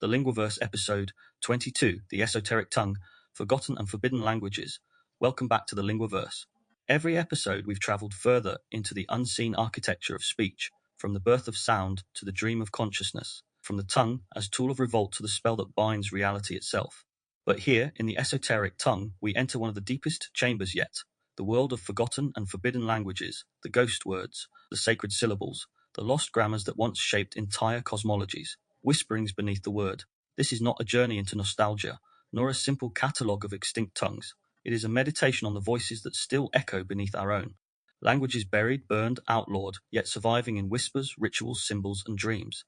the Linguaverse episode 22, the Esoteric Tongue, Forgotten and Forbidden Languages. Welcome back to the Linguaverse. Every episode we've travelled further into the unseen architecture of speech, from the birth of sound to the dream of consciousness, from the tongue as tool of revolt to the spell that binds reality itself. But here, in the Esoteric Tongue, we enter one of the deepest chambers yet, the world of forgotten and forbidden languages, the ghost words, the sacred syllables, the lost grammars that once shaped entire cosmologies. Whisperings beneath the word. This is not a journey into nostalgia, nor a simple catalogue of extinct tongues. It is a meditation on the voices that still echo beneath our own. Languages buried, burned, outlawed, yet surviving in whispers, rituals, symbols, and dreams.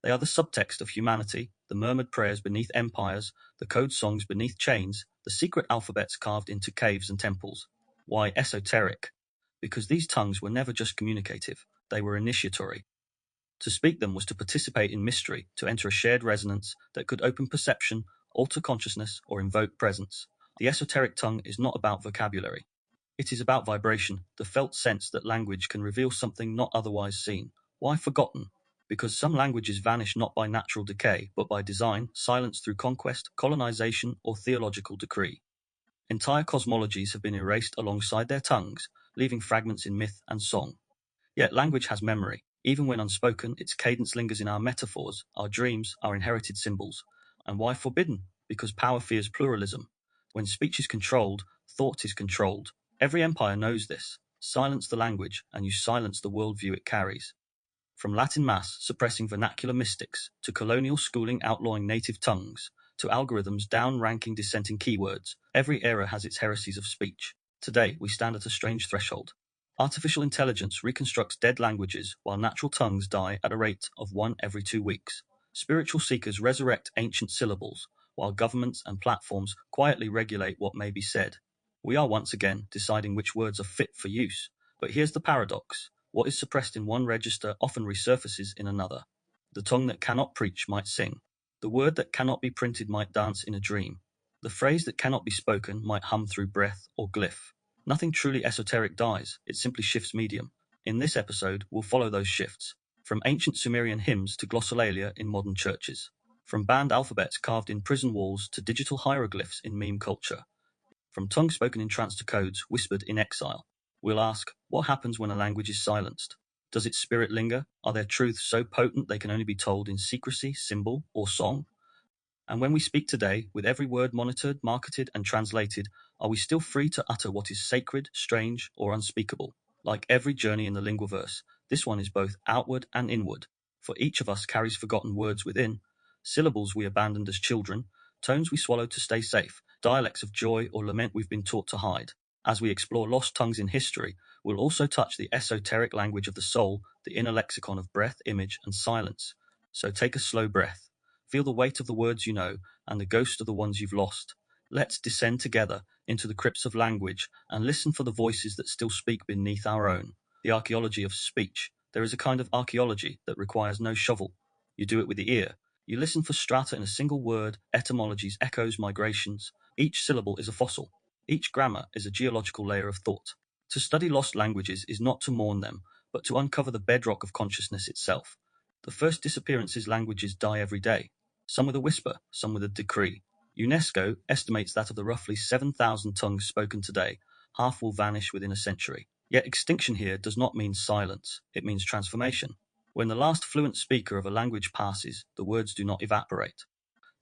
They are the subtext of humanity, the murmured prayers beneath empires, the code songs beneath chains, the secret alphabets carved into caves and temples. Why esoteric? Because these tongues were never just communicative, they were initiatory. To speak them was to participate in mystery, to enter a shared resonance that could open perception, alter consciousness, or invoke presence. The esoteric tongue is not about vocabulary. It is about vibration, the felt sense that language can reveal something not otherwise seen. Why forgotten? Because some languages vanish not by natural decay, but by design, silenced through conquest, colonization, or theological decree. Entire cosmologies have been erased alongside their tongues, leaving fragments in myth and song. Yet language has memory. Even when unspoken, its cadence lingers in our metaphors, our dreams, our inherited symbols. And why forbidden? Because power fears pluralism. When speech is controlled, thought is controlled. Every empire knows this. Silence the language, and you silence the worldview it carries. From Latin mass suppressing vernacular mystics, to colonial schooling outlawing native tongues, to algorithms down-ranking dissenting keywords, every era has its heresies of speech. Today, we stand at a strange threshold. Artificial intelligence reconstructs dead languages while natural tongues die at a rate of 1 every 2 weeks. Spiritual seekers resurrect ancient syllables, while governments and platforms quietly regulate what may be said. We are once again deciding which words are fit for use. But here's the paradox. What is suppressed in one register often resurfaces in another. The tongue that cannot preach might sing. The word that cannot be printed might dance in a dream. The phrase that cannot be spoken might hum through breath or glyph. Nothing truly esoteric dies, it simply shifts medium. In this episode, we'll follow those shifts, from ancient Sumerian hymns to glossolalia in modern churches, from banned alphabets carved in prison walls to digital hieroglyphs in meme culture, from tongue spoken in trance to codes whispered in exile. We'll ask, what happens when a language is silenced? Does its spirit linger? Are there truths so potent they can only be told in secrecy, symbol, or song? And when we speak today, with every word monitored, marketed, and translated, are we still free to utter what is sacred, strange, or unspeakable? Like every journey in the Linguaverse, this one is both outward and inward, for each of us carries forgotten words within, syllables we abandoned as children, tones we swallowed to stay safe, dialects of joy or lament we've been taught to hide. As we explore lost tongues in history, we'll also touch the esoteric language of the soul, the inner lexicon of breath, image, and silence. So take a slow breath. Feel the weight of the words you know and the ghost of the ones you've lost. Let's descend together into the crypts of language and listen for the voices that still speak beneath our own. The archaeology of speech. There is a kind of archaeology that requires no shovel. You do it with the ear. You listen for strata in a single word, etymologies, echoes, migrations. Each syllable is a fossil. Each grammar is a geological layer of thought. To study lost languages is not to mourn them, but to uncover the bedrock of consciousness itself. The first disappearances languages die every day. Some with a whisper, some with a decree. UNESCO estimates that of the roughly 7,000 tongues spoken today, half will vanish within a century. Yet extinction here does not mean silence, it means transformation. When the last fluent speaker of a language passes, the words do not evaporate.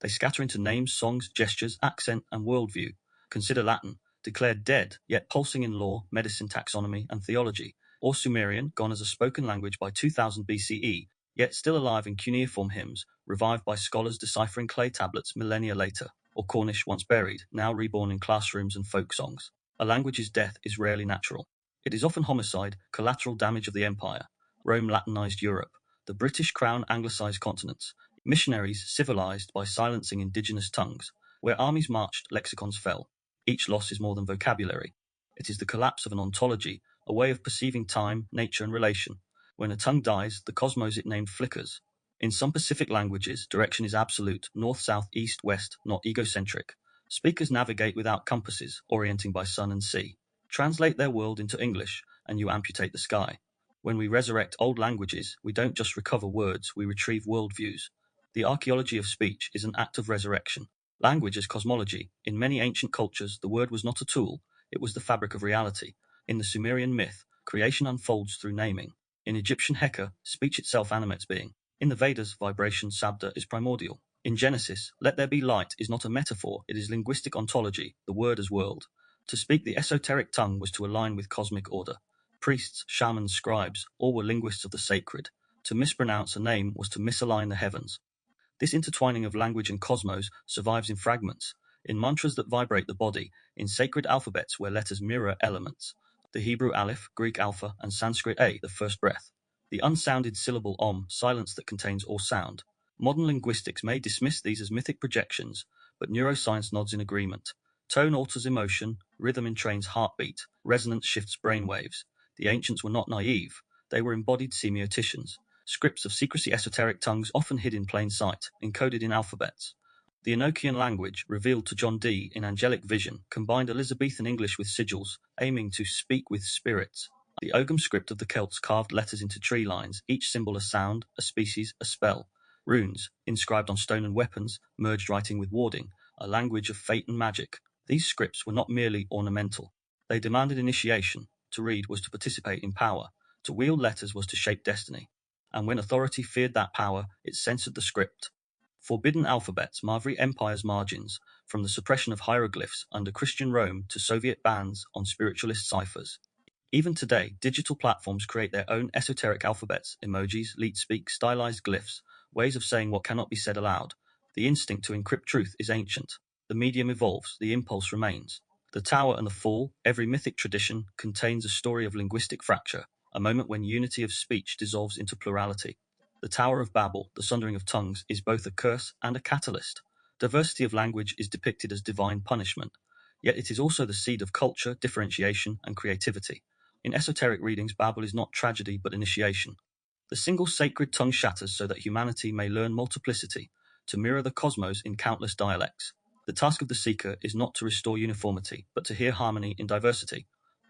They scatter into names, songs, gestures, accent, and worldview. Consider Latin, declared dead, yet pulsing in law, medicine, taxonomy, and theology. Or Sumerian, gone as a spoken language by 2000 BCE, yet still alive in cuneiform hymns, revived by scholars deciphering clay tablets millennia later. Or Cornish, once buried, now reborn in classrooms and folk songs. A language's death is rarely natural. It is often homicide, collateral damage of the empire. Rome Latinized Europe. The British Crown anglicized continents. Missionaries civilized by silencing indigenous tongues. Where armies marched, lexicons fell. Each loss is more than vocabulary. It is the collapse of an ontology, a way of perceiving time, nature, and relation. When a tongue dies, the cosmos it named flickers. In some Pacific languages, direction is absolute, north, south, east, west, not egocentric. Speakers navigate without compasses, orienting by sun and sea. Translate their world into English, and you amputate the sky. When we resurrect old languages, we don't just recover words, we retrieve worldviews. The archaeology of speech is an act of resurrection. Language as cosmology. In many ancient cultures, the word was not a tool, it was the fabric of reality. In the Sumerian myth, creation unfolds through naming. In Egyptian Heka, speech itself animates being. In the Vedas, vibration sabda is primordial. In Genesis, let there be light is not a metaphor, it is linguistic ontology, the word as world. To speak the esoteric tongue was to align with cosmic order. Priests, shamans, scribes, all were linguists of the sacred. To mispronounce a name was to misalign the heavens. This intertwining of language and cosmos survives in fragments, in mantras that vibrate the body, in sacred alphabets where letters mirror elements. The Hebrew aleph, Greek alpha, and Sanskrit a, the first breath. The unsounded syllable om, silence that contains all sound. Modern linguistics may dismiss these as mythic projections, but neuroscience nods in agreement. Tone alters emotion, rhythm entrains heartbeat, resonance shifts brainwaves. The ancients were not naive, they were embodied semioticians. Scripts of secrecy esoteric tongues often hid in plain sight, encoded in alphabets. The Enochian language, revealed to John Dee in angelic vision, combined Elizabethan English with sigils, aiming to speak with spirits. The Ogham script of the Celts carved letters into tree lines, each symbol a sound, a species, a spell. Runes, inscribed on stone and weapons, merged writing with warding, a language of fate and magic. These scripts were not merely ornamental. They demanded initiation. To read was to participate in power. To wield letters was to shape destiny. And when authority feared that power, it censored the script. Forbidden alphabets, Māori Empire's margins, from the suppression of hieroglyphs under Christian Rome to Soviet bans on spiritualist ciphers. Even today, digital platforms create their own esoteric alphabets, emojis, leet-speak, stylized glyphs, ways of saying what cannot be said aloud. The instinct to encrypt truth is ancient. The medium evolves, the impulse remains. The Tower and the Fall, every mythic tradition, contains a story of linguistic fracture, a moment when unity of speech dissolves into plurality. The Tower of Babel, the sundering of tongues, is both a curse and a catalyst. Diversity of language is depicted as divine punishment, yet it is also the seed of culture, differentiation, and creativity. In esoteric readings, Babel is not tragedy but initiation. The single sacred tongue shatters so that humanity may learn multiplicity, to mirror the cosmos in countless dialects. The task of the seeker is not to restore uniformity, but to hear harmony in diversity.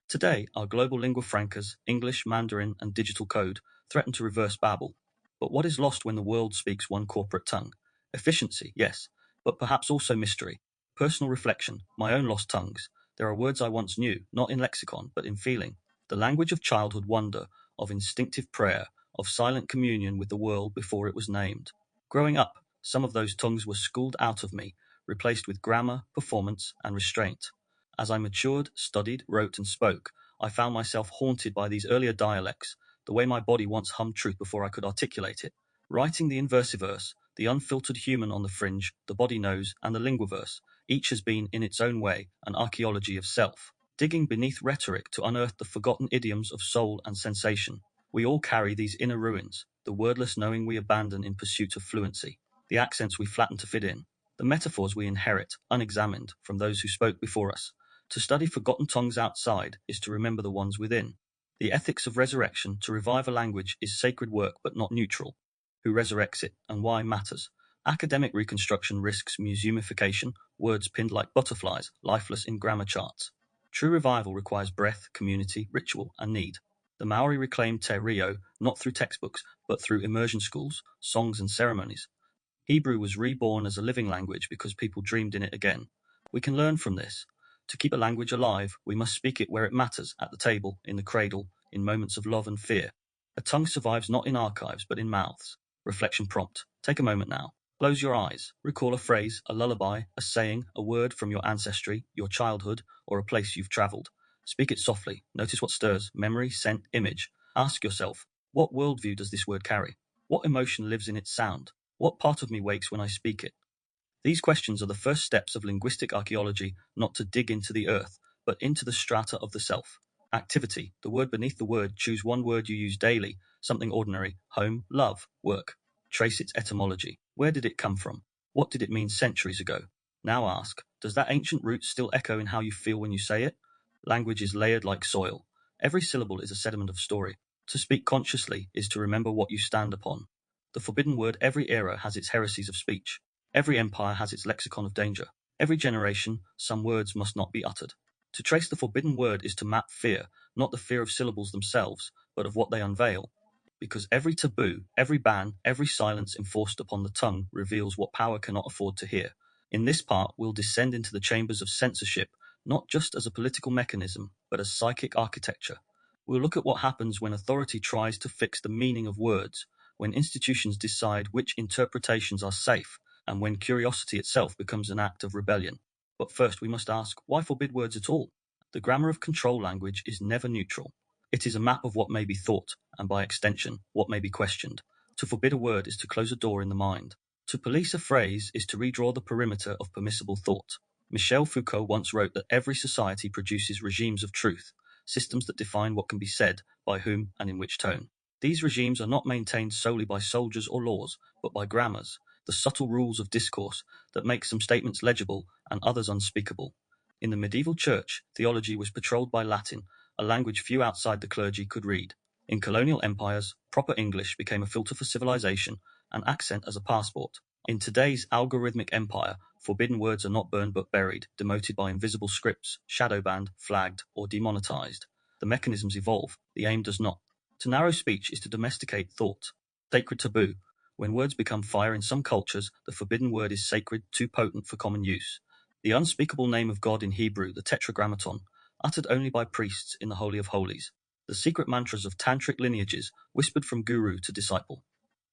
Today, our global lingua francas, English, Mandarin, and digital code, threaten to reverse Babel. But what is lost when the world speaks one corporate tongue? Efficiency, yes, but perhaps also mystery. Personal reflection, my own lost tongues. There are words I once knew, not in lexicon, but in feeling. The language of childhood wonder, of instinctive prayer, of silent communion with the world before it was named. Growing up, some of those tongues were schooled out of me, replaced with grammar, performance, and restraint. As I matured, studied, wrote, and spoke, I found myself haunted by these earlier dialects, the way my body once hummed truth before I could articulate it. Writing the Inversiverse, the unfiltered human on the fringe, the body knows, and the Linguaverse, each has been, in its own way, an archaeology of self. Digging beneath rhetoric to unearth the forgotten idioms of soul and sensation. We all carry these inner ruins, the wordless knowing we abandon in pursuit of fluency, the accents we flatten to fit in, the metaphors we inherit, unexamined, from those who spoke before us. To study forgotten tongues outside is to remember the ones within. The ethics of resurrection, to revive a language, is sacred work but not neutral. Who resurrects it, and why matters. Academic reconstruction risks museumification, words pinned like butterflies, lifeless in grammar charts. True revival requires breath, community, ritual, and need. The Maori reclaimed Te Reo, not through textbooks, but through immersion schools, songs, and ceremonies. Hebrew was reborn as a living language because people dreamed in it again. We can learn from this. To keep a language alive, we must speak it where it matters, at the table, in the cradle, in moments of love and fear. A tongue survives not in archives, but in mouths. Reflection prompt. Take a moment now. Close your eyes. Recall a phrase, a lullaby, a saying, a word from your ancestry, your childhood, or a place you've travelled. Speak it softly. Notice what stirs, memory, scent, image. Ask yourself, what worldview does this word carry? What emotion lives in its sound? What part of me wakes when I speak it? These questions are the first steps of linguistic archaeology, not to dig into the earth, but into the strata of the self. Activity, the word beneath the word, choose one word you use daily, something ordinary, home, love, work. Trace its etymology. Where did it come from? What did it mean centuries ago? Now ask, does that ancient root still echo in how you feel when you say it? Language is layered like soil. Every syllable is a sediment of story. To speak consciously is to remember what you stand upon. The forbidden word, every era has its heresies of speech. Every empire has its lexicon of danger. Every generation, some words must not be uttered. To trace the forbidden word is to map fear, not the fear of syllables themselves, but of what they unveil. Because every taboo, every ban, every silence enforced upon the tongue reveals what power cannot afford to hear. In this part, we'll descend into the chambers of censorship, not just as a political mechanism, but as psychic architecture. We'll look at what happens when authority tries to fix the meaning of words, when institutions decide which interpretations are safe, and when curiosity itself becomes an act of rebellion. But first, we must ask, why forbid words at all? The grammar of control language is never neutral. It is a map of what may be thought, and by extension, what may be questioned. To forbid a word is to close a door in the mind. To police a phrase is to redraw the perimeter of permissible thought. Michel Foucault once wrote that every society produces regimes of truth, systems that define what can be said, by whom, and in which tone. These regimes are not maintained solely by soldiers or laws, but by grammars, the subtle rules of discourse that make some statements legible and others unspeakable. In the medieval church, theology was patrolled by Latin, a language few outside the clergy could read. In colonial empires, proper English became a filter for civilization, an accent as a passport. In today's algorithmic empire, forbidden words are not burned but buried, demoted by invisible scripts, shadow banned, flagged, or demonetized. The mechanisms evolve, the aim does not. To narrow speech is to domesticate thought. Sacred taboo. When words become fire in some cultures, the forbidden word is sacred, too potent for common use. The unspeakable name of God in Hebrew, the Tetragrammaton, uttered only by priests in the Holy of Holies. The secret mantras of tantric lineages, whispered from guru to disciple.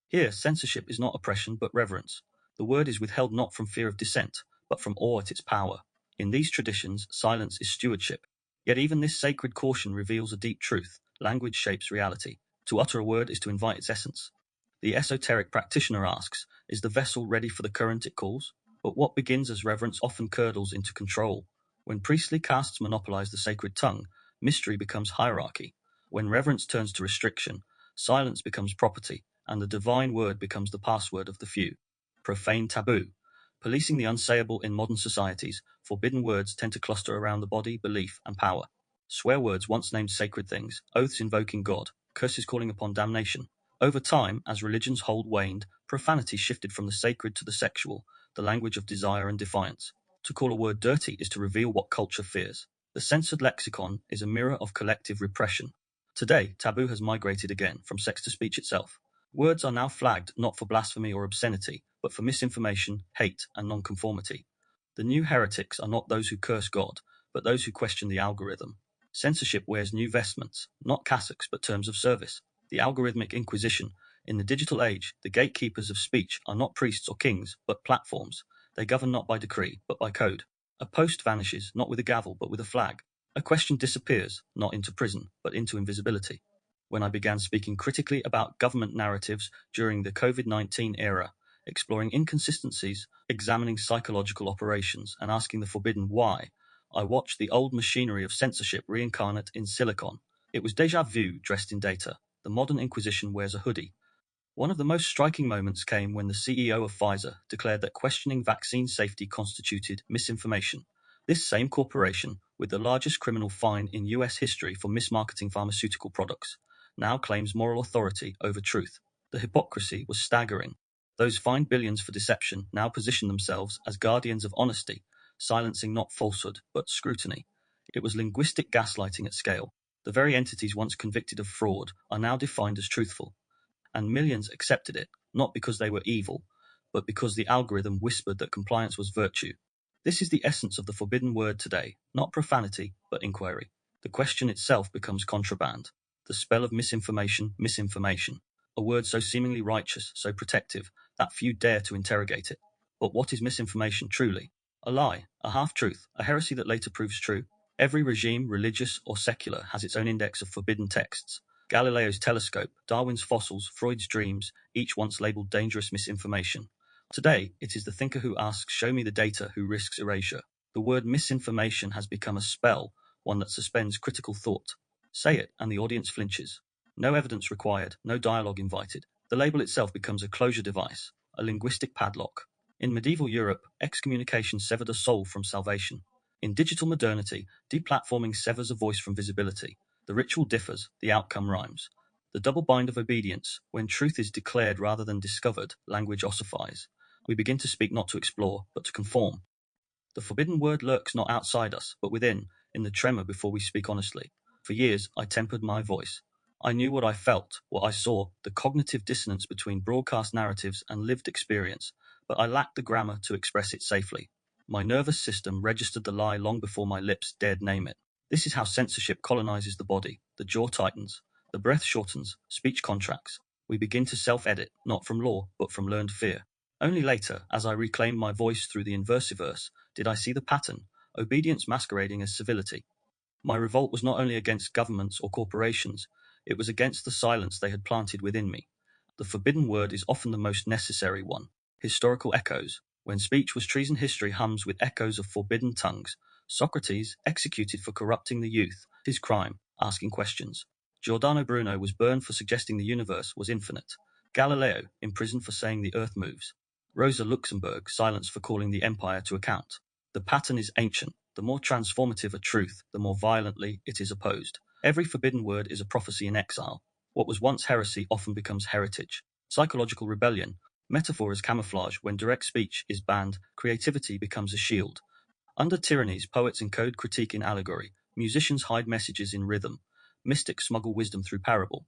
Here, censorship is not oppression but reverence. The word is withheld not from fear of dissent, but from awe at its power. In these traditions, silence is stewardship. Yet even this sacred caution reveals a deep truth. Language shapes reality. To utter a word is to invite its essence. The esoteric practitioner asks, is the vessel ready for the current it calls? But what begins as reverence often curdles into control. When priestly castes monopolize the sacred tongue, mystery becomes hierarchy. When reverence turns to restriction, silence becomes property, and the divine word becomes the password of the few. Profane taboo. Policing the unsayable in modern societies, forbidden words tend to cluster around the body, belief, and power. Swear words once named sacred things, oaths invoking God, curses calling upon damnation. Over time, as religion's hold waned, profanity shifted from the sacred to the sexual, the language of desire and defiance. To call a word dirty is to reveal what culture fears. The censored lexicon is a mirror of collective repression. Today, taboo has migrated again, from sex to speech itself. Words are now flagged not for blasphemy or obscenity, but for misinformation, hate, and nonconformity. The new heretics are not those who curse God, but those who question the algorithm. Censorship wears new vestments, not cassocks but terms of service. The algorithmic inquisition. In the digital age, the gatekeepers of speech are not priests or kings, but platforms. They govern not by decree, but by code. A post vanishes, not with a gavel, but with a flag. A question disappears, not into prison, but into invisibility. When I began speaking critically about government narratives during the COVID-19 era, exploring inconsistencies, examining psychological operations, and asking the forbidden why, I watched the old machinery of censorship reincarnate in silicon. It was déjà vu dressed in data. The modern Inquisition wears a hoodie. One of the most striking moments came when the CEO of Pfizer declared that questioning vaccine safety constituted misinformation. This same corporation, with the largest criminal fine in US history for mismarketing pharmaceutical products, now claims moral authority over truth. The hypocrisy was staggering. Those fined billions for deception now position themselves as guardians of honesty, silencing not falsehood, but scrutiny. It was linguistic gaslighting at scale. The very entities once convicted of fraud are now defined as truthful. And millions accepted it, not because they were evil, but because the algorithm whispered that compliance was virtue. This is the essence of the forbidden word today, not profanity, but inquiry. The question itself becomes contraband. The spell of misinformation. A word so seemingly righteous, so protective, that few dare to interrogate it. But what is misinformation truly? A lie, a half-truth, a heresy that later proves true. Every regime, religious or secular, has its own index of forbidden texts. Galileo's telescope, Darwin's fossils, Freud's dreams, each once labeled dangerous misinformation. Today, it is the thinker who asks, show me the data, who risks erasure. The word misinformation has become a spell, one that suspends critical thought. Say it, and the audience flinches. No evidence required, no dialogue invited. The label itself becomes a closure device, a linguistic padlock. In medieval Europe, excommunication severed a soul from salvation. In digital modernity, deplatforming severs a voice from visibility. The ritual differs, the outcome rhymes. The double bind of obedience. When truth is declared rather than discovered, language ossifies. We begin to speak not to explore, but to conform. The forbidden word lurks not outside us, but within, in the tremor before we speak honestly. For years, I tempered my voice. I knew what I felt, what I saw, the cognitive dissonance between broadcast narratives and lived experience, but I lacked the grammar to express it safely. My nervous system registered the lie long before my lips dared name it. This is how censorship colonizes the body. The jaw tightens, the breath shortens, speech contracts. We begin to self-edit, not from law, but from learned fear. Only later, as I reclaimed my voice through the Inversiverse, did I see the pattern, obedience masquerading as civility. My revolt was not only against governments or corporations, it was against the silence they had planted within me. The forbidden word is often the most necessary one. Historical echoes. When speech was treason, history hums with echoes of forbidden tongues. Socrates, executed for corrupting the youth, his crime, asking questions. Giordano Bruno was burned for suggesting the universe was infinite. Galileo, imprisoned for saying the earth moves. Rosa Luxemburg, silenced for calling the empire to account. The pattern is ancient. The more transformative a truth, the more violently it is opposed. Every forbidden word is a prophecy in exile. What was once heresy often becomes heritage. Psychological rebellion. Metaphor is camouflage. When direct speech is banned, creativity becomes a shield. Under tyrannies, poets encode critique in allegory. Musicians hide messages in rhythm. Mystics smuggle wisdom through parable.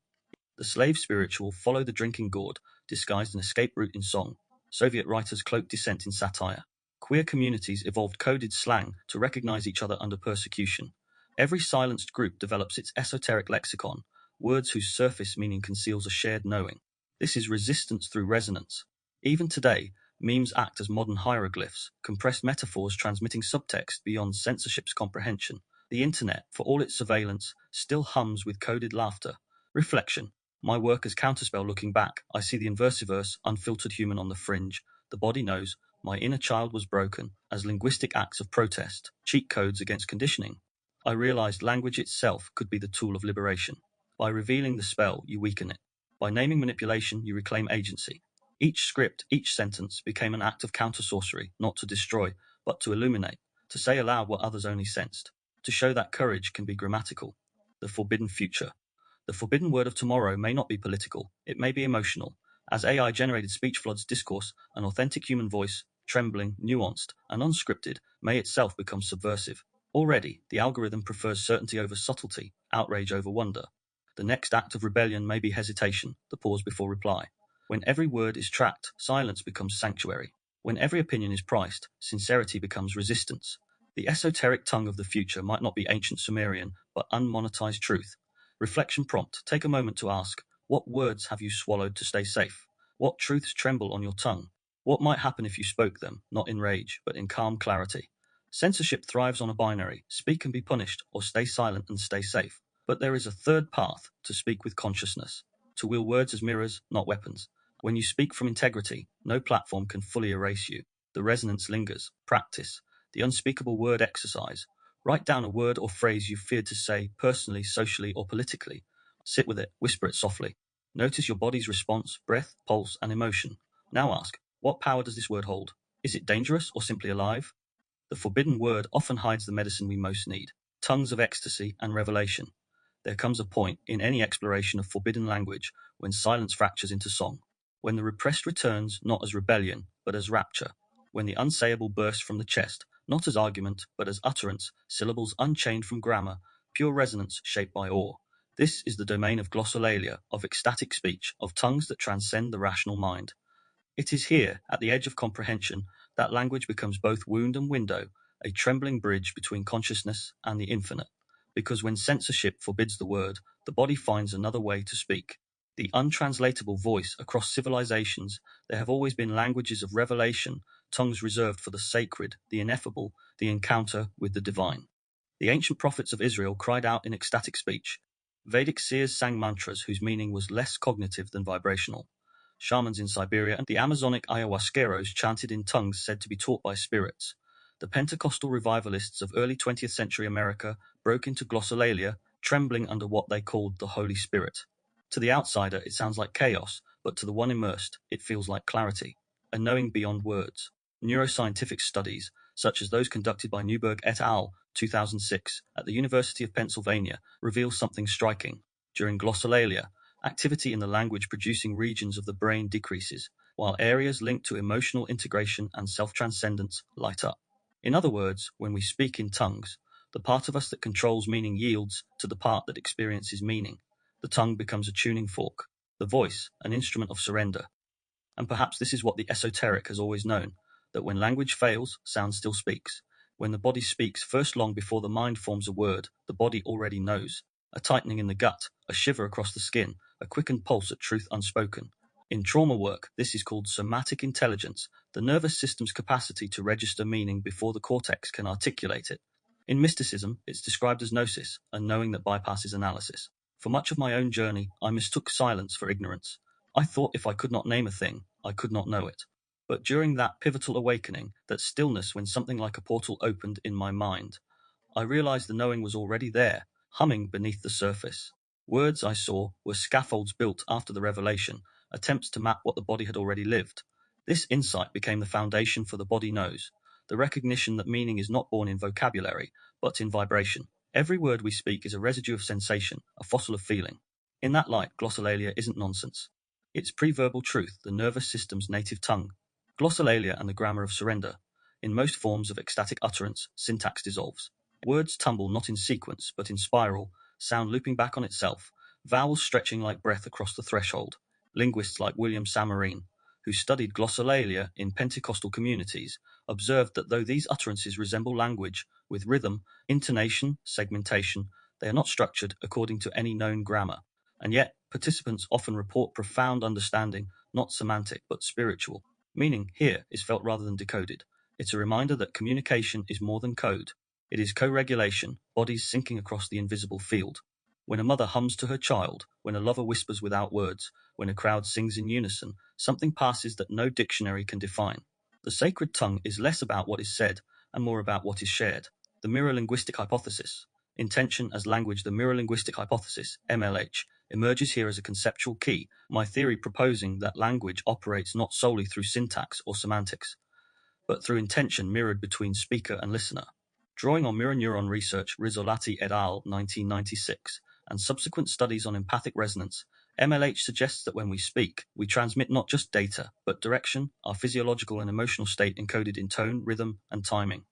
The slave spiritual follow the drinking gourd, disguised an escape route in song. Soviet writers cloaked dissent in satire. Queer communities evolved coded slang to recognize each other under persecution. Every silenced group develops its esoteric lexicon, words whose surface meaning conceals a shared knowing. This is resistance through resonance. Even today, memes act as modern hieroglyphs, compressed metaphors transmitting subtext beyond censorship's comprehension. The internet, for all its surveillance, still hums with coded laughter. Reflection. My work as counterspell. Looking back, I see the Inversiverse, unfiltered human on the fringe. The body knows. My inner child was broken, as linguistic acts of protest, cheat codes against conditioning. I realized language itself could be the tool of liberation. By revealing the spell, you weaken it. By naming manipulation, you reclaim agency. Each script, each sentence became an act of counter-sorcery, not to destroy, but to illuminate, to say aloud what others only sensed, to show that courage can be grammatical. The forbidden future. The forbidden word of tomorrow may not be political, it may be emotional. As AI-generated speech floods discourse, an authentic human voice, trembling, nuanced, and unscripted, may itself become subversive. Already, the algorithm prefers certainty over subtlety, outrage over wonder. The next act of rebellion may be hesitation, the pause before reply. When every word is tracked, silence becomes sanctuary. When every opinion is priced, sincerity becomes resistance. The esoteric tongue of the future might not be ancient Sumerian, but unmonetized truth. Reflection prompt. Take a moment to ask, what words have you swallowed to stay safe? What truths tremble on your tongue? What might happen if you spoke them, not in rage, but in calm clarity? Censorship thrives on a binary. Speak and be punished, or stay silent and stay safe. But there is a third path: to speak with consciousness, to wield words as mirrors, not weapons. When you speak from integrity, no platform can fully erase you. The resonance lingers. Practice. The unspeakable word exercise. Write down a word or phrase you feared to say, personally, socially, or politically. Sit with it, whisper it softly. Notice your body's response, breath, pulse, and emotion. Now ask, what power does this word hold? Is it dangerous or simply alive? The forbidden word often hides the medicine we most need, tongues of ecstasy and revelation. There comes a point in any exploration of forbidden language when silence fractures into song, when the repressed returns not as rebellion, but as rapture, when the unsayable bursts from the chest, not as argument, but as utterance, syllables unchained from grammar, pure resonance shaped by awe. This is the domain of glossolalia, of ecstatic speech, of tongues that transcend the rational mind. It is here, at the edge of comprehension, that language becomes both wound and window, a trembling bridge between consciousness and the infinite. Because when censorship forbids the word, the body finds another way to speak. The untranslatable voice across civilizations, there have always been languages of revelation, tongues reserved for the sacred, the ineffable, the encounter with the divine. The ancient prophets of Israel cried out in ecstatic speech. Vedic seers sang mantras whose meaning was less cognitive than vibrational. Shamans in Siberia and the Amazonic ayahuasqueros chanted in tongues said to be taught by spirits. The Pentecostal revivalists of early 20th century America broke into glossolalia, trembling under what they called the Holy Spirit. To the outsider, it sounds like chaos, but to the one immersed, it feels like clarity, a knowing beyond words. Neuroscientific studies, such as those conducted by Newberg et al. 2006 at the University of Pennsylvania, reveal something striking. During glossolalia, activity in the language-producing regions of the brain decreases, while areas linked to emotional integration and self-transcendence light up. In other words, when we speak in tongues, the part of us that controls meaning yields to the part that experiences meaning. The tongue becomes a tuning fork, the voice an instrument of surrender. And perhaps this is what the esoteric has always known, that when language fails, sound still speaks. When the body speaks first long before the mind forms a word, the body already knows. A tightening in the gut, a shiver across the skin, a quickened pulse at truth unspoken. In trauma work, this is called somatic intelligence, the nervous system's capacity to register meaning before the cortex can articulate it. In mysticism, it's described as gnosis, a knowing that bypasses analysis. For much of my own journey, I mistook silence for ignorance. I thought if I could not name a thing, I could not know it. But during that pivotal awakening, that stillness when something like a portal opened in my mind, I realized the knowing was already there, humming beneath the surface. Words, I saw, were scaffolds built after the revelation, attempts to map what the body had already lived. This insight became the foundation for the body knows, the recognition that meaning is not born in vocabulary, but in vibration. Every word we speak is a residue of sensation, a fossil of feeling. In that light, glossolalia isn't nonsense. It's pre-verbal truth, the nervous system's native tongue. Glossolalia and the grammar of surrender. In most forms of ecstatic utterance, syntax dissolves. Words tumble not in sequence, but in spiral, sound looping back on itself, vowels stretching like breath across the threshold. Linguists like William Samarine, who studied glossolalia in Pentecostal communities, observed that though these utterances resemble language, with rhythm, intonation, segmentation, they are not structured according to any known grammar. And yet, participants often report profound understanding, not semantic but spiritual. Meaning here is felt rather than decoded. It's a reminder that communication is more than code. It is co-regulation, bodies syncing across the invisible field. When a mother hums to her child, when a lover whispers without words, when a crowd sings in unison, something passes that no dictionary can define. The sacred tongue is less about what is said and more about what is shared. The mirror linguistic hypothesis. Intention as language. The mirror linguistic hypothesis, MLH, emerges here as a conceptual key, my theory proposing that language operates not solely through syntax or semantics, but through intention mirrored between speaker and listener. Drawing on mirror neuron research, Rizzolatti et al. 1996, and subsequent studies on empathic resonance, MLH suggests that when we speak, we transmit not just data, but direction, our physiological and emotional state encoded in tone, rhythm, and timing.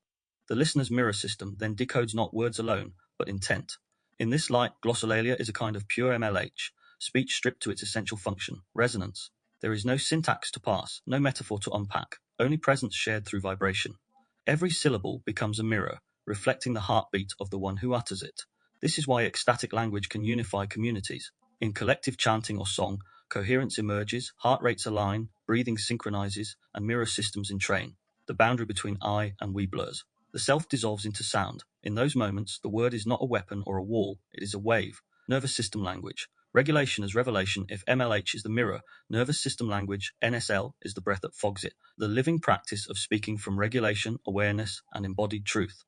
The listener's mirror system then decodes not words alone, but intent. In this light, glossolalia is a kind of pure MLH, speech stripped to its essential function, resonance. There is no syntax to pass, no metaphor to unpack, only presence shared through vibration. Every syllable becomes a mirror, reflecting the heartbeat of the one who utters it. This is why ecstatic language can unify communities. In collective chanting or song, coherence emerges, heart rates align, breathing synchronizes, and mirror systems entrain. The boundary between I and we blurs. The self dissolves into sound. In those moments, the word is not a weapon or a wall, it is a wave. Nervous system language. Regulation as revelation. If MLH is the mirror, nervous system language, NSL, is the breath that fogs it. The living practice of speaking from regulation, awareness, and embodied truth.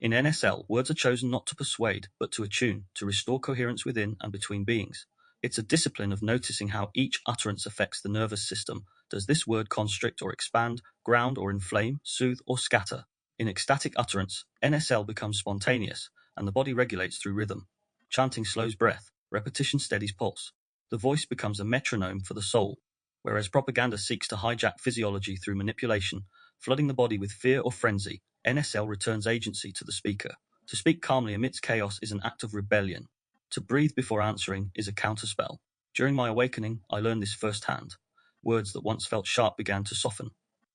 In NSL, words are chosen not to persuade, but to attune, to restore coherence within and between beings. It's a discipline of noticing how each utterance affects the nervous system. Does this word constrict or expand, ground or inflame, soothe or scatter? In ecstatic utterance, NSL becomes spontaneous, and the body regulates through rhythm. Chanting slows breath, repetition steadies pulse. The voice becomes a metronome for the soul, whereas propaganda seeks to hijack physiology through manipulation, flooding the body with fear or frenzy. NSL returns agency to the speaker. To speak calmly amidst chaos is an act of rebellion. To breathe before answering is a counterspell. During my awakening, I learned this firsthand. Words that once felt sharp began to soften.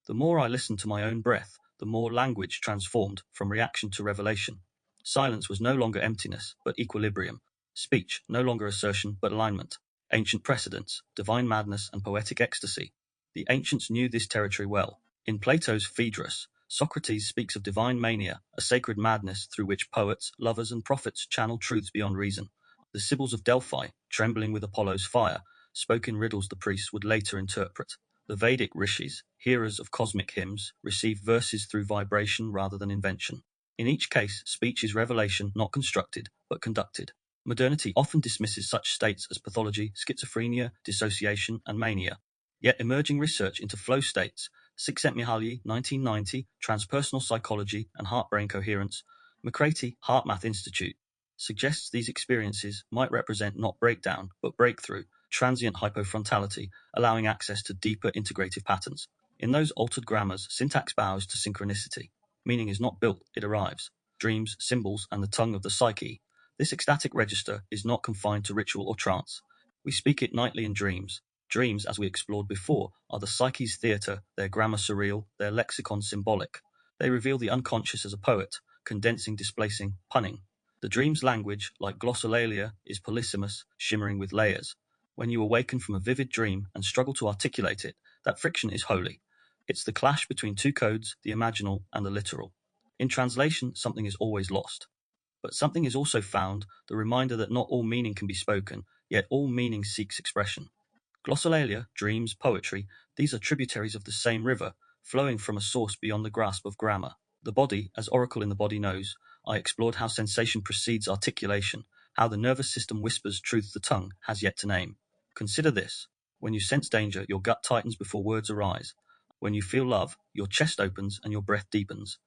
The more I listened to my own breath, the more language transformed from reaction to revelation. Silence was no longer emptiness, but equilibrium. Speech, no longer assertion, but alignment. Ancient precedents, divine madness, and poetic ecstasy. The ancients knew this territory well. In Plato's Phaedrus, Socrates speaks of divine mania, a sacred madness through which poets, lovers, and prophets channel truths beyond reason. The Sibyls of Delphi, trembling with Apollo's fire, spoke in riddles the priests would later interpret. The Vedic rishis, hearers of cosmic hymns, received verses through vibration rather than invention. In each case, speech is revelation not constructed, but conducted. Modernity often dismisses such states as pathology, schizophrenia, dissociation, and mania. Yet emerging research into flow states, Csikszentmihalyi, 1990, Transpersonal Psychology and Heart-Brain Coherence, McCraty, HeartMath Institute, suggests these experiences might represent not breakdown, but breakthrough, transient hypofrontality, allowing access to deeper integrative patterns. In those altered grammars, syntax bows to synchronicity. Meaning is not built, it arrives. Dreams, symbols, and the tongue of the psyche, This ecstatic register is not confined to ritual or trance. We speak it nightly in dreams. Dreams, as we explored before, are the psyche's theatre, their grammar surreal, their lexicon symbolic. They reveal the unconscious as a poet, condensing, displacing, punning. The dream's language, like Glossolalia, is polysemous, shimmering with layers. When you awaken from a vivid dream and struggle to articulate it, that friction is holy. It's the clash between two codes, the imaginal and the literal. In translation, something is always lost. But something is also found, the reminder that not all meaning can be spoken, yet all meaning seeks expression. Glossolalia, dreams, poetry, these are tributaries of the same river, flowing from a source beyond the grasp of grammar. The body, as Oracle in the Body knows, I explored how sensation precedes articulation, how the nervous system whispers truth the tongue has yet to name. Consider this. When you sense danger, your gut tightens before words arise. When you feel love, your chest opens and your breath deepens.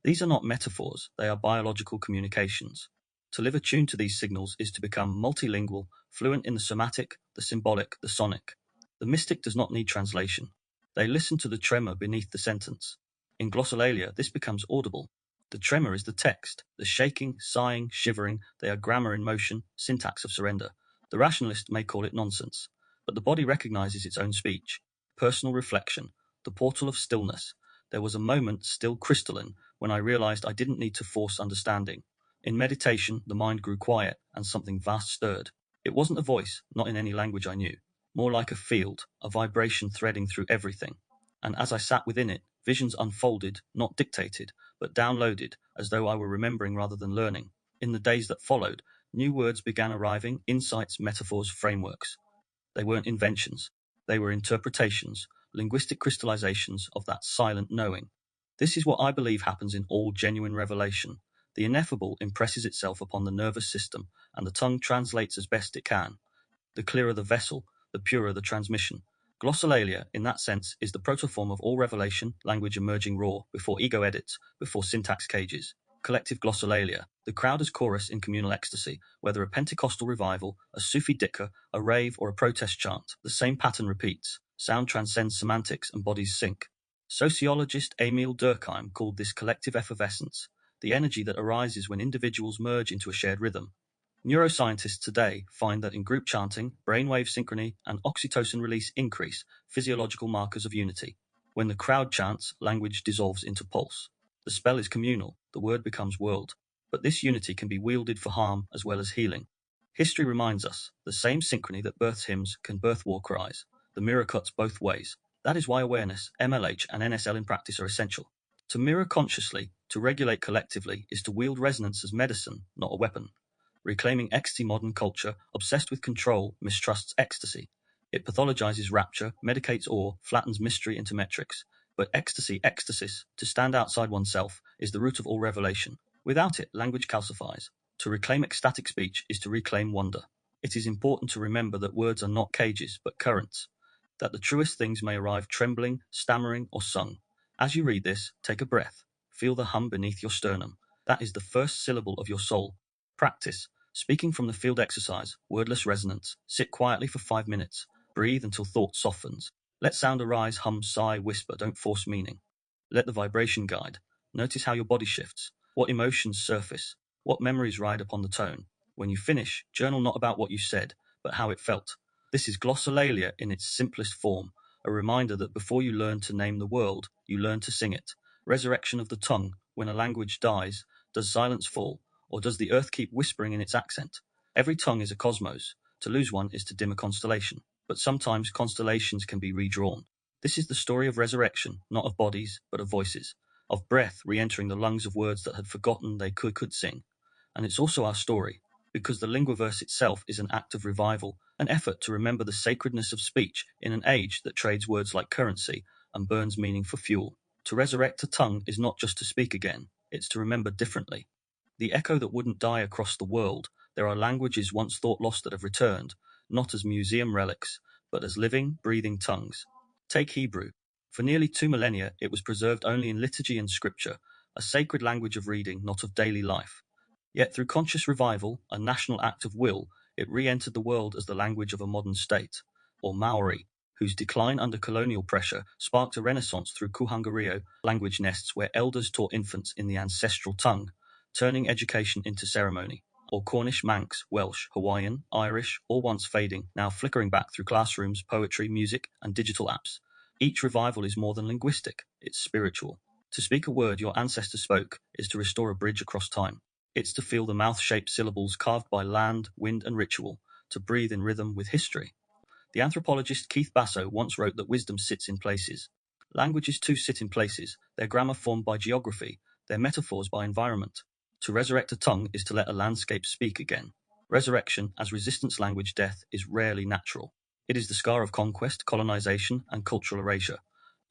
These are not metaphors, they are biological communications. To live attuned to these signals is to become multilingual, fluent in the somatic, the symbolic, the sonic. The mystic does not need translation. They listen to the tremor beneath the sentence. In Glossolalia, this becomes audible. The tremor is the text. The shaking, sighing, shivering, they are grammar in motion, syntax of surrender. The rationalist may call it nonsense, but the body recognizes its own speech. Personal reflection, the portal of stillness. There was a moment, still crystalline, when I realized I didn't need to force understanding. In meditation, the mind grew quiet, and something vast stirred. It wasn't a voice, not in any language I knew. More like a field, a vibration threading through everything. And as I sat within it, visions unfolded, not dictated, but downloaded, as though I were remembering rather than learning. In the days that followed, new words began arriving, insights, metaphors, frameworks. They weren't inventions. They were interpretations, linguistic crystallizations of that silent knowing. This is what I believe happens in all genuine revelation. The ineffable impresses itself upon the nervous system, and the tongue translates as best it can. The clearer the vessel, the purer the transmission. Glossolalia, in that sense, is the protoform of all revelation, language emerging raw, before ego edits, before syntax cages. Collective glossolalia, the crowd as chorus in communal ecstasy, whether a Pentecostal revival, a Sufi dhikr, a rave, or a protest chant, the same pattern repeats. Sound transcends semantics and bodies sync. Sociologist Emil Durkheim called this collective effervescence, the energy that arises when individuals merge into a shared rhythm. Neuroscientists today find that in group chanting, brainwave synchrony and oxytocin release increase, physiological markers of unity. When the crowd chants, language dissolves into pulse. The spell is communal, the word becomes world. But this unity can be wielded for harm as well as healing. History reminds us, the same synchrony that births hymns can birth war cries. The mirror cuts both ways. That is why awareness, MLH, and NSL in practice are essential. To mirror consciously, to regulate collectively, is to wield resonance as medicine, not a weapon. Reclaiming ecstasy, modern culture, obsessed with control, mistrusts ecstasy. It pathologizes rapture, medicates awe, flattens mystery into metrics. But ecstasy, ecstasis, to stand outside oneself, is the root of all revelation. Without it, language calcifies. To reclaim ecstatic speech is to reclaim wonder. It is important to remember that words are not cages, but currents. That the truest things may arrive trembling, stammering, or sung. As you read this, take a breath. Feel the hum beneath your sternum. That is the first syllable of your soul. Practice. Speaking from the field exercise, wordless resonance. Sit quietly for 5 minutes. Breathe until thought softens. Let sound arise, hum, sigh, whisper, don't force meaning. Let the vibration guide. Notice how your body shifts, what emotions surface, what memories ride upon the tone. When you finish, journal not about what you said, but how it felt. This is glossolalia in its simplest form, a reminder that before you learn to name the world, you learn to sing it. Resurrection of the tongue. When a language dies, does silence fall, or does the earth keep whispering in its accent? Every tongue is a cosmos. To lose one is to dim a constellation. But sometimes constellations can be redrawn. This is the story of resurrection, not of bodies, but of voices, of breath re-entering the lungs of words that had forgotten they could sing. And it's also our story, because the Linguaverse itself is an act of revival, an effort to remember the sacredness of speech in an age that trades words like currency and burns meaning for fuel. To resurrect a tongue is not just to speak again, it's to remember differently. The echo that wouldn't die across the world, there are languages once thought lost that have returned, not as museum relics, but as living, breathing tongues. Take Hebrew. For nearly 2 millennia, it was preserved only in liturgy and scripture, a sacred language of reading, not of daily life. Yet through conscious revival, a national act of will, it re-entered the world as the language of a modern state, or Māori, whose decline under colonial pressure sparked a renaissance through Kuhangario language nests where elders taught infants in the ancestral tongue, turning education into ceremony. or Cornish, Manx, Welsh, Hawaiian, Irish, all once fading, now flickering back through classrooms, poetry, music, and digital apps. Each revival is more than linguistic, it's spiritual. To speak a word your ancestors spoke is to restore a bridge across time. It's to feel the mouth-shaped syllables carved by land, wind, and ritual, to breathe in rhythm with history. The anthropologist Keith Basso once wrote that wisdom sits in places. Languages too sit in places, their grammar formed by geography, their metaphors by environment. To resurrect a tongue is to let a landscape speak again. Resurrection, as resistance language death, is rarely natural. It is the scar of conquest, colonization, and cultural erasure.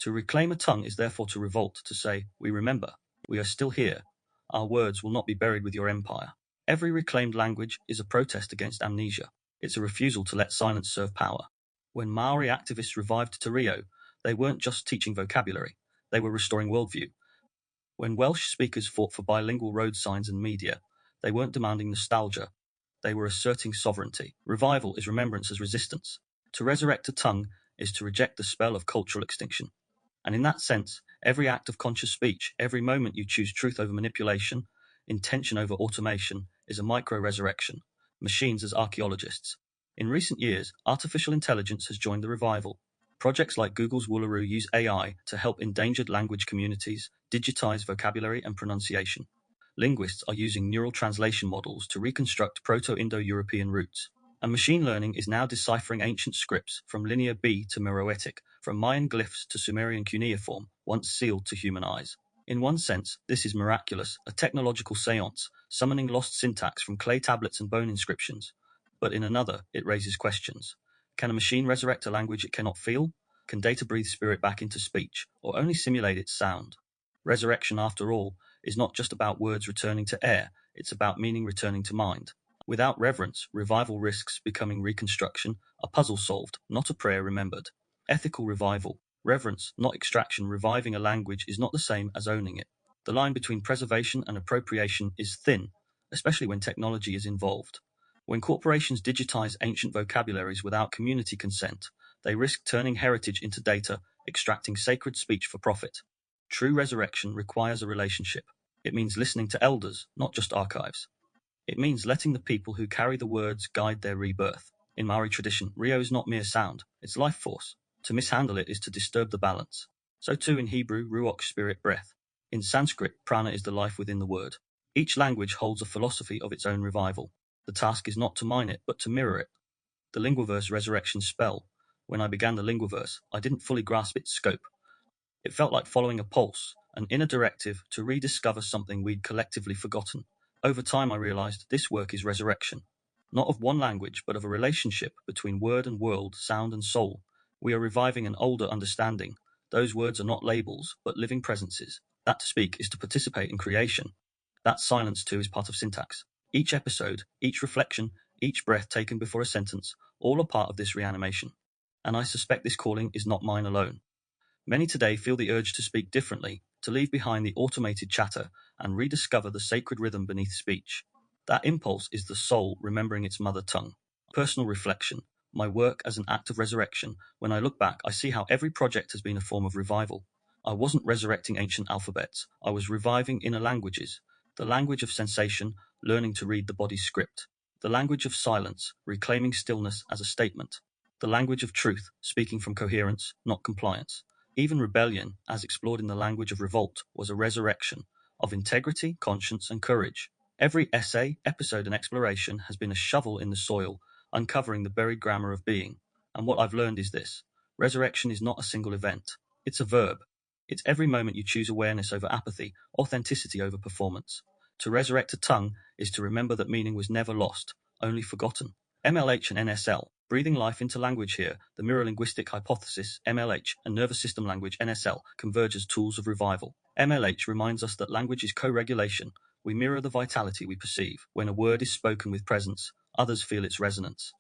To reclaim a tongue is therefore to revolt, to say, we remember, we are still here. Our words will not be buried with your empire. Every reclaimed language is a protest against amnesia. It's a refusal to let silence serve power. When Māori activists revived Te Reo, they weren't just teaching vocabulary, they were restoring worldview. When Welsh speakers fought for bilingual road signs and media, they weren't demanding nostalgia, they were asserting sovereignty. Revival is remembrance as resistance. To resurrect a tongue is to reject the spell of cultural extinction. And in that sense, every act of conscious speech, every moment you choose truth over manipulation, intention over automation, is a micro-resurrection. Machines as archaeologists. In recent years, artificial intelligence has joined the revival. Projects like Google's Woolaroo use AI to help endangered language communities digitize vocabulary and pronunciation. Linguists are using neural translation models to reconstruct Proto-Indo-European roots. And machine learning is now deciphering ancient scripts from Linear B to Meroitic, from Mayan glyphs to Sumerian cuneiform, once sealed to human eyes. In one sense, this is miraculous, a technological seance, summoning lost syntax from clay tablets and bone inscriptions. But in another, it raises questions. Can a machine resurrect a language it cannot feel? Can data breathe spirit back into speech, or only simulate its sound? Resurrection, after all, is not just about words returning to air, it's about meaning returning to mind. Without reverence, revival risks becoming reconstruction, a puzzle solved, not a prayer remembered. Ethical revival, reverence, not extraction. Reviving a language is not the same as owning it. The line between preservation and appropriation is thin, especially when technology is involved. When corporations digitize ancient vocabularies without community consent, they risk turning heritage into data, extracting sacred speech for profit. True resurrection requires a relationship. It means listening to elders, not just archives. It means letting the people who carry the words guide their rebirth. In Māori tradition, Rio is not mere sound, it's life force. To mishandle it is to disturb the balance. So too in Hebrew, ruach, spirit, breath. In Sanskrit, prana is the life within the word. Each language holds a philosophy of its own revival. The task is not to mine it, but to mirror it. The Linguaverse resurrection spell. When I began the Linguaverse, I didn't fully grasp its scope. It felt like following a pulse, an inner directive to rediscover something we'd collectively forgotten. Over time, I realized this work is resurrection, not of one language, but of a relationship between word and world, sound and soul. We are reviving an older understanding. Those words are not labels, but living presences. That to speak is to participate in creation. That silence too is part of syntax. Each episode, each reflection, each breath taken before a sentence, all are part of this reanimation. And I suspect this calling is not mine alone. Many today feel the urge to speak differently, to leave behind the automated chatter and rediscover the sacred rhythm beneath speech. That impulse is the soul remembering its mother tongue. Personal reflection, my work as an act of resurrection. When I look back, I see how every project has been a form of revival. I wasn't resurrecting ancient alphabets, I was reviving inner languages. The language of sensation, learning to read the body's script. The language of silence, reclaiming stillness as a statement. The language of truth, speaking from coherence, not compliance. Even rebellion, as explored in the language of revolt, was a resurrection of integrity, conscience, and courage. Every essay, episode, and exploration has been a shovel in the soil, uncovering the buried grammar of being. And what I've learned is this. Resurrection is not a single event. It's a verb. It's every moment you choose awareness over apathy, authenticity over performance. To resurrect a tongue is to remember that meaning was never lost, only forgotten. MLH and NSL, breathing life into language here, the mirror linguistic hypothesis, MLH, and nervous system language, NSL, converge as tools of revival. MLH reminds us that language is co-regulation. We mirror the vitality we perceive. When a word is spoken with presence, others feel its resonance.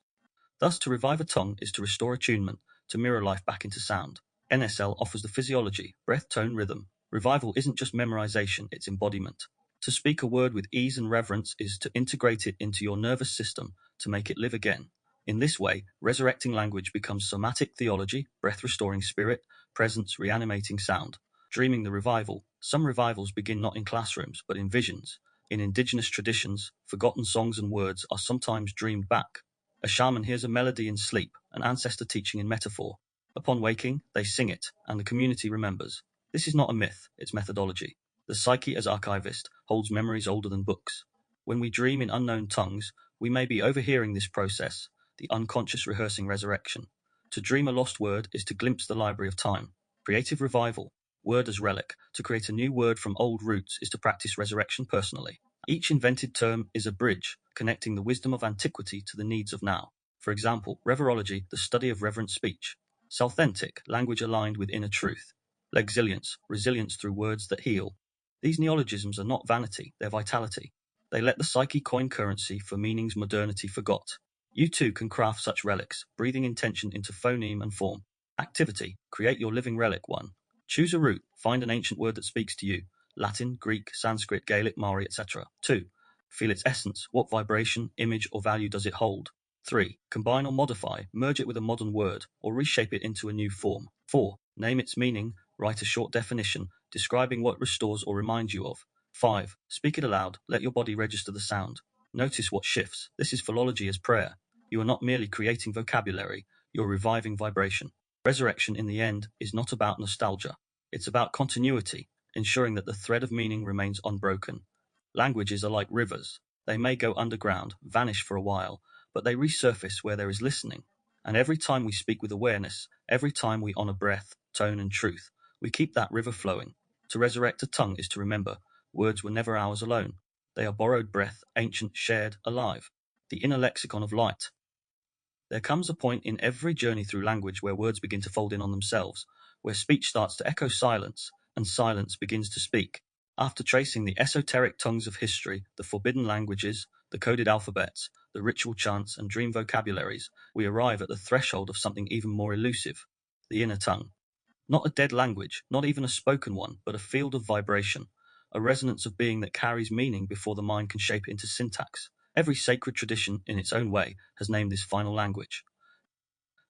Thus, to revive a tongue is to restore attunement, to mirror life back into sound. NSL offers the physiology, breath, tone, rhythm. Revival isn't just memorization, it's embodiment. To speak a word with ease and reverence is to integrate it into your nervous system, to make it live again. In this way, resurrecting language becomes somatic theology, breath-restoring spirit, presence, reanimating sound. Dreaming the revival. Some revivals begin not in classrooms, but in visions. In indigenous traditions, forgotten songs and words are sometimes dreamed back. A shaman hears a melody in sleep, an ancestor teaching in metaphor. Upon waking, they sing it, and the community remembers. This is not a myth, it's methodology. The psyche as archivist holds memories older than books. When we dream in unknown tongues, we may be overhearing this process, the unconscious rehearsing resurrection. To dream a lost word is to glimpse the library of time. Creative revival, word as relic, to create a new word from old roots is to practice resurrection personally. Each invented term is a bridge, connecting the wisdom of antiquity to the needs of now. For example, reverology, the study of reverent speech. Authentic, language aligned with inner truth. Lexilience, resilience through words that heal. These neologisms are not vanity, they're vitality. They let the psyche coin currency for meanings modernity forgot. You too can craft such relics, breathing intention into phoneme and form. Activity, create your living relic. 1. Choose a root, find an ancient word that speaks to you. Latin, Greek, Sanskrit, Gaelic, Māori, etc. 2. Feel its essence, what vibration, image or value does it hold? 3. Combine or modify, merge it with a modern word, or reshape it into a new form. 4. Name its meaning, write a short definition, describing what restores or reminds you of. 5. Speak it aloud, let your body register the sound. Notice what shifts. This is philology as prayer. You are not merely creating vocabulary, you're reviving vibration. Resurrection in the end is not about nostalgia. It's about continuity, ensuring that the thread of meaning remains unbroken. Languages are like rivers. They may go underground, vanish for a while, but they resurface where there is listening. And every time we speak with awareness, every time we honor breath, tone, and truth, we keep that river flowing. To resurrect a tongue is to remember, words were never ours alone. They are borrowed breath, ancient, shared, alive. The inner lexicon of light. There comes a point in every journey through language where words begin to fold in on themselves, where speech starts to echo silence, and silence begins to speak. After tracing the esoteric tongues of history, the forbidden languages, the coded alphabets, the ritual chants and dream vocabularies, we arrive at the threshold of something even more elusive, the inner tongue. Not a dead language, not even a spoken one, but a field of vibration, a resonance of being that carries meaning before the mind can shape it into syntax. Every sacred tradition, in its own way, has named this final language.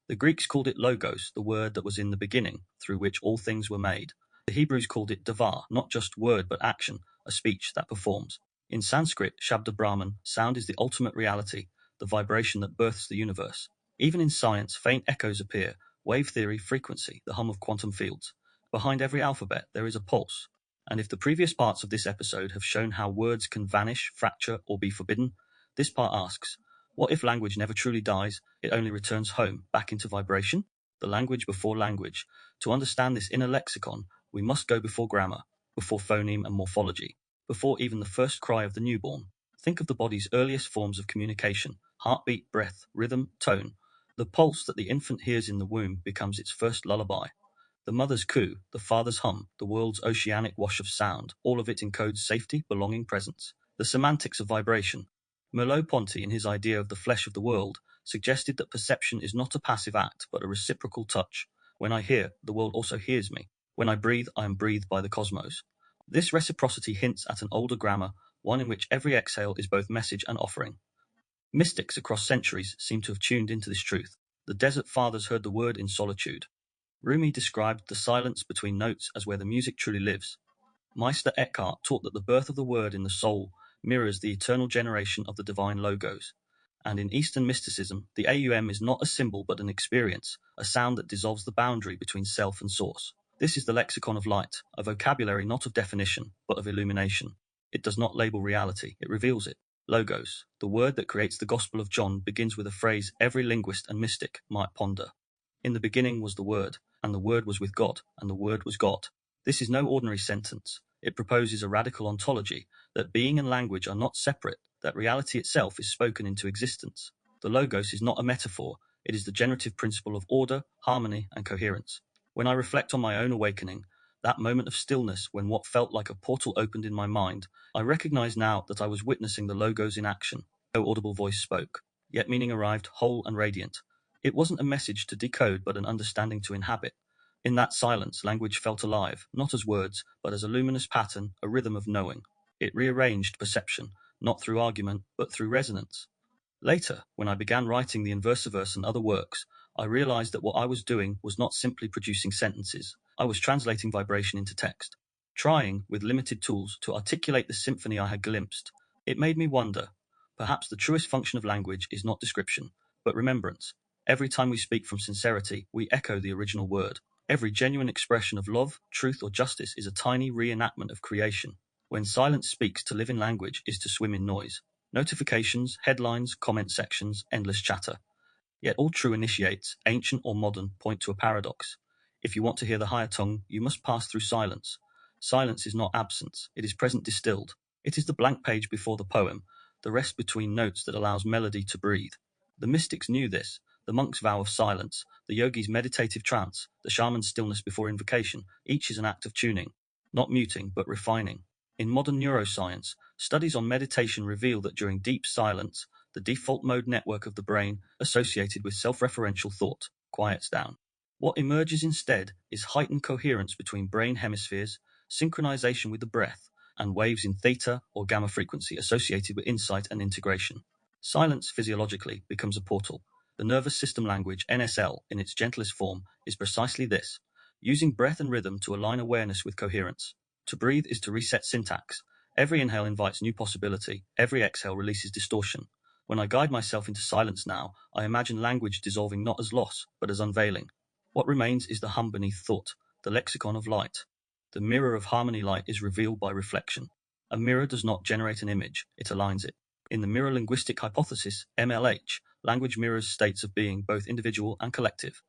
The Greeks called it logos, the word that was in the beginning, through which all things were made. The Hebrews called it davar, not just word but action, a speech that performs. In Sanskrit, Shabda Brahman, sound is the ultimate reality, the vibration that births the universe. Even in science, faint echoes appear, wave theory, frequency, the hum of quantum fields. Behind every alphabet, there is a pulse. And if the previous parts of this episode have shown how words can vanish, fracture, or be forbidden, this part asks, what if language never truly dies, it only returns home, back into vibration? The language before language. To understand this inner lexicon, we must go before grammar, before phoneme and morphology, before even the first cry of the newborn. Think of the body's earliest forms of communication, heartbeat, breath, rhythm, tone. The pulse that the infant hears in the womb becomes its first lullaby. The mother's coo, the father's hum, the world's oceanic wash of sound, all of it encodes safety, belonging, presence. The semantics of vibration. Merleau-Ponty, in his idea of the flesh of the world, suggested that perception is not a passive act, but a reciprocal touch. When I hear, the world also hears me. When I breathe, I am breathed by the cosmos. This reciprocity hints at an older grammar, one in which every exhale is both message and offering. Mystics across centuries seem to have tuned into this truth. The Desert Fathers heard the word in solitude. Rumi described the silence between notes as where the music truly lives. Meister Eckhart taught that the birth of the word in the soul mirrors the eternal generation of the divine logos. And in Eastern mysticism, the AUM is not a symbol but an experience, a sound that dissolves the boundary between self and source. This is the lexicon of light, a vocabulary not of definition, but of illumination. It does not label reality, it reveals it. Logos, the word that creates the Gospel of John, begins with a phrase every linguist and mystic might ponder. In the beginning was the Word, and the Word was with God, and the Word was God. This is no ordinary sentence. It proposes a radical ontology, that being and language are not separate, that reality itself is spoken into existence. The Logos is not a metaphor, it is the generative principle of order, harmony, and coherence. When I reflect on my own awakening, that moment of stillness when what felt like a portal opened in my mind, I recognize now that I was witnessing the Logos in action. No audible voice spoke, yet meaning arrived whole and radiant. It wasn't a message to decode, but an understanding to inhabit. In that silence, language felt alive, not as words, but as a luminous pattern, a rhythm of knowing. It rearranged perception, not through argument, but through resonance. Later, when I began writing the Inversiverse and other works, I realized that what I was doing was not simply producing sentences. I was translating vibration into text. trying, with limited tools, to articulate the symphony I had glimpsed. It made me wonder. Perhaps the truest function of language is not description, but remembrance. Every time we speak from sincerity, we echo the original word. Every genuine expression of love, truth, or justice is a tiny reenactment of creation. When silence speaks, to live in language is to swim in noise. Notifications, headlines, comment sections, endless chatter. Yet all true initiates, ancient or modern, point to a paradox. If you want to hear the higher tongue, you must pass through silence. Silence is not absence, it is present distilled. It is the blank page before the poem, the rest between notes that allows melody to breathe. The mystics knew this, the monk's vow of silence, the yogi's meditative trance, the shaman's stillness before invocation. Each is an act of tuning, not muting, but refining. In modern neuroscience, studies on meditation reveal that during deep silence, the default mode network of the brain, associated with self-referential thought, quiets down. What emerges instead is heightened coherence between brain hemispheres, synchronization with the breath, and waves in theta or gamma frequency associated with insight and integration. Silence physiologically becomes a portal. The nervous system language, NSL, in its gentlest form, is precisely this, using breath and rhythm to align awareness with coherence. To breathe is to reset syntax. Every inhale invites new possibility, every exhale releases distortion. When I guide myself into silence now, I imagine language dissolving not as loss, but as unveiling. What remains is the hum beneath thought, the lexicon of light. The mirror of harmony light is revealed by reflection. A mirror does not generate an image, it aligns it. In the mirror linguistic hypothesis, MLH, language mirrors states of being, both individual and collective.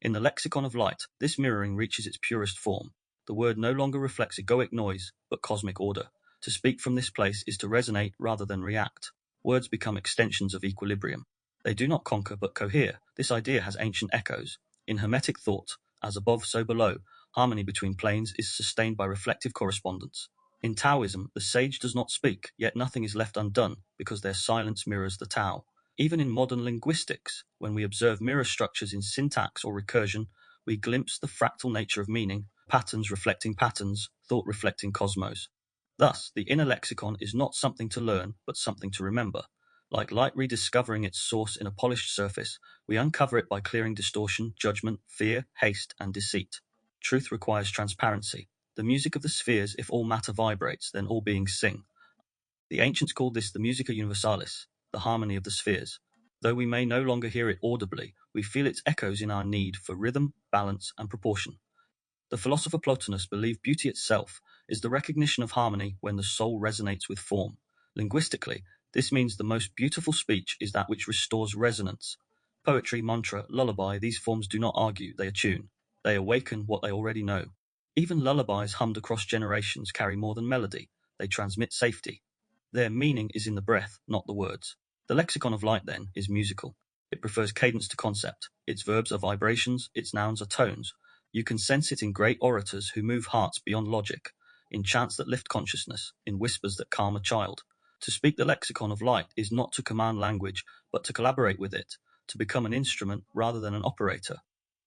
In the lexicon of light, this mirroring reaches its purest form. The word no longer reflects egoic noise, but cosmic order. To speak from this place is to resonate rather than react. Words become extensions of equilibrium. They do not conquer but cohere. This idea has ancient echoes. In Hermetic thought, as above so below, harmony between planes is sustained by reflective correspondence. In Taoism, the sage does not speak, yet nothing is left undone, because their silence mirrors the Tao. Even in modern linguistics, when we observe mirror structures in syntax or recursion, we glimpse the fractal nature of meaning, patterns reflecting patterns, thought reflecting cosmos. Thus, the inner lexicon is not something to learn, but something to remember. Like light rediscovering its source in a polished surface, we uncover it by clearing distortion, judgment, fear, haste, and deceit. Truth requires transparency. The music of the spheres, if all matter vibrates, then all beings sing. The ancients called this the musica universalis, the harmony of the spheres. Though we may no longer hear it audibly, we feel its echoes in our need for rhythm, balance, and proportion. The philosopher Plotinus believed beauty itself is the recognition of harmony when the soul resonates with form. Linguistically, this means the most beautiful speech is that which restores resonance. Poetry, mantra, lullaby, these forms do not argue, they attune. They awaken what they already know. Even lullabies hummed across generations carry more than melody. They transmit safety. Their meaning is in the breath, not the words. The lexicon of light, then, is musical. It prefers cadence to concept. Its verbs are vibrations, its nouns are tones. You can sense it in great orators who move hearts beyond logic, in chants that lift consciousness, in whispers that calm a child. To speak the lexicon of light is not to command language, but to collaborate with it, to become an instrument rather than an operator.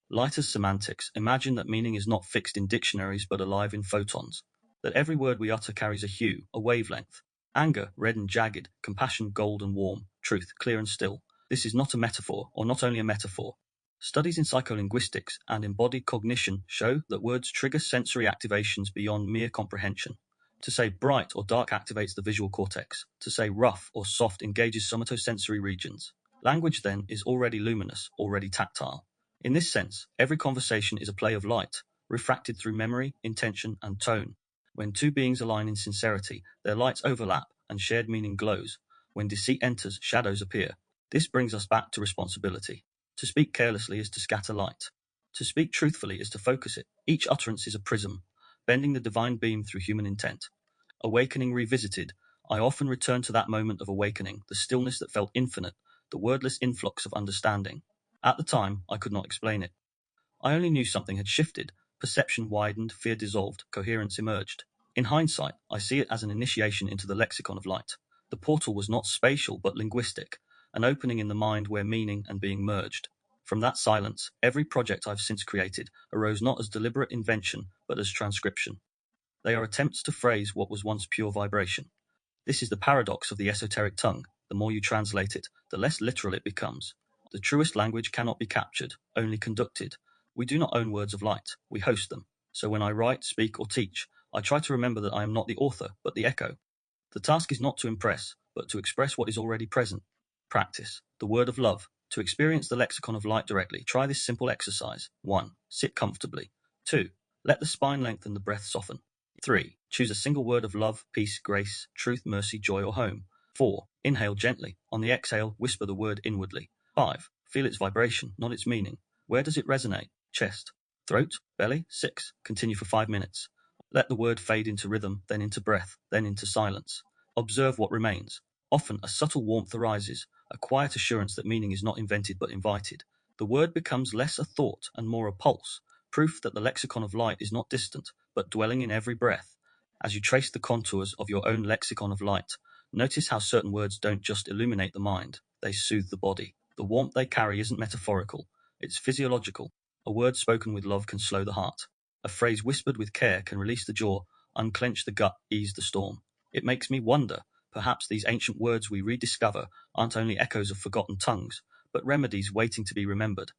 Light as semantics, imagine that meaning is not fixed in dictionaries but alive in photons, that every word we utter carries a hue, a wavelength. Anger, red and jagged, compassion, gold and warm, truth, clear and still. This is not a metaphor, or not only a metaphor. Studies in psycholinguistics and embodied cognition show that words trigger sensory activations beyond mere comprehension. To say bright or dark activates the visual cortex. To say rough or soft engages somatosensory regions. Language, then, is already luminous, already tactile. In this sense, every conversation is a play of light, refracted through memory, intention, and tone. When two beings align in sincerity, their lights overlap and shared meaning glows. When deceit enters, shadows appear. This brings us back to responsibility. To speak carelessly is to scatter light. To speak truthfully is to focus it. Each utterance is a prism, bending the divine beam through human intent. Awakening revisited, I often return to that moment of awakening, the stillness that felt infinite, the wordless influx of understanding. At the time, I could not explain it. I only knew something had shifted. Perception widened, fear dissolved, coherence emerged. In hindsight, I see it as an initiation into the lexicon of light. The portal was not spatial but linguistic, an opening in the mind where meaning and being merged. From that silence, every project I've since created arose not as deliberate invention, but as transcription. They are attempts to phrase what was once pure vibration. This is the paradox of the esoteric tongue. The more you translate it, the less literal it becomes. The truest language cannot be captured, only conducted. We do not own words of light, we host them. So when I write, speak, or teach, I try to remember that I am not the author, but the echo. The task is not to impress, but to express what is already present. Practice. The word of love. To experience the lexicon of light directly, try this simple exercise. 1. Sit comfortably. 2. Let the spine lengthen, the breath soften. 3. Choose a single word of love, peace, grace, truth, mercy, joy, or home. 4. Inhale gently. On the exhale, whisper the word inwardly. 5. Feel its vibration, not its meaning. Where does it resonate? Chest, throat, belly. 6. Continue for 5 minutes. Let the word fade into rhythm, then into breath, then into silence. Observe what remains. Often a subtle warmth arises, a quiet assurance that meaning is not invented but invited. The word becomes less a thought and more a pulse, proof that the lexicon of light is not distant, but dwelling in every breath. As you trace the contours of your own lexicon of light, notice how certain words don't just illuminate the mind, they soothe the body. The warmth they carry isn't metaphorical, it's physiological. A word spoken with love can slow the heart. A phrase whispered with care can release the jaw, unclench the gut, ease the storm. It makes me wonder, perhaps these ancient words we rediscover aren't only echoes of forgotten tongues, but remedies waiting to be remembered.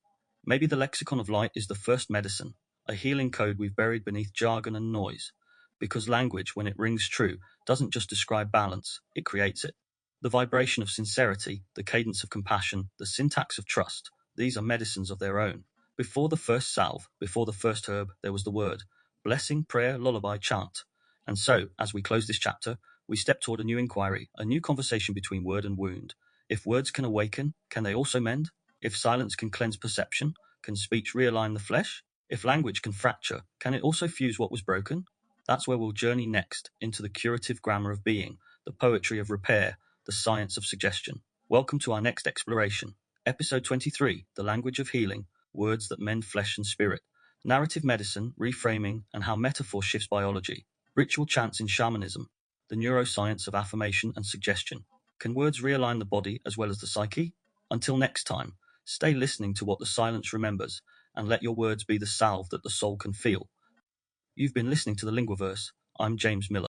Maybe the lexicon of light is the first medicine, a healing code we've buried beneath jargon and noise. Because language, when it rings true, doesn't just describe balance, it creates it. The vibration of sincerity, the cadence of compassion, the syntax of trust, these are medicines of their own. Before the first salve, before the first herb, there was the word. Blessing, prayer, lullaby, chant. And so, as we close this chapter, we step toward a new inquiry, a new conversation between word and wound. If words can awaken, can they also mend? If silence can cleanse perception, can speech realign the flesh? If language can fracture, can it also fuse what was broken? That's where we'll journey next, into the curative grammar of being, the poetry of repair, the science of suggestion. Welcome to our next exploration. Episode 23, The Language of Healing, Words that Mend Flesh and Spirit. Narrative medicine, reframing, and how metaphor shifts biology. Ritual chants in shamanism, the neuroscience of affirmation and suggestion. Can words realign the body as well as the psyche? Until next time, stay listening to what the silence remembers, and let your words be the salve that the soul can feel. You've been listening to the Linguaverse. I'm James Miller.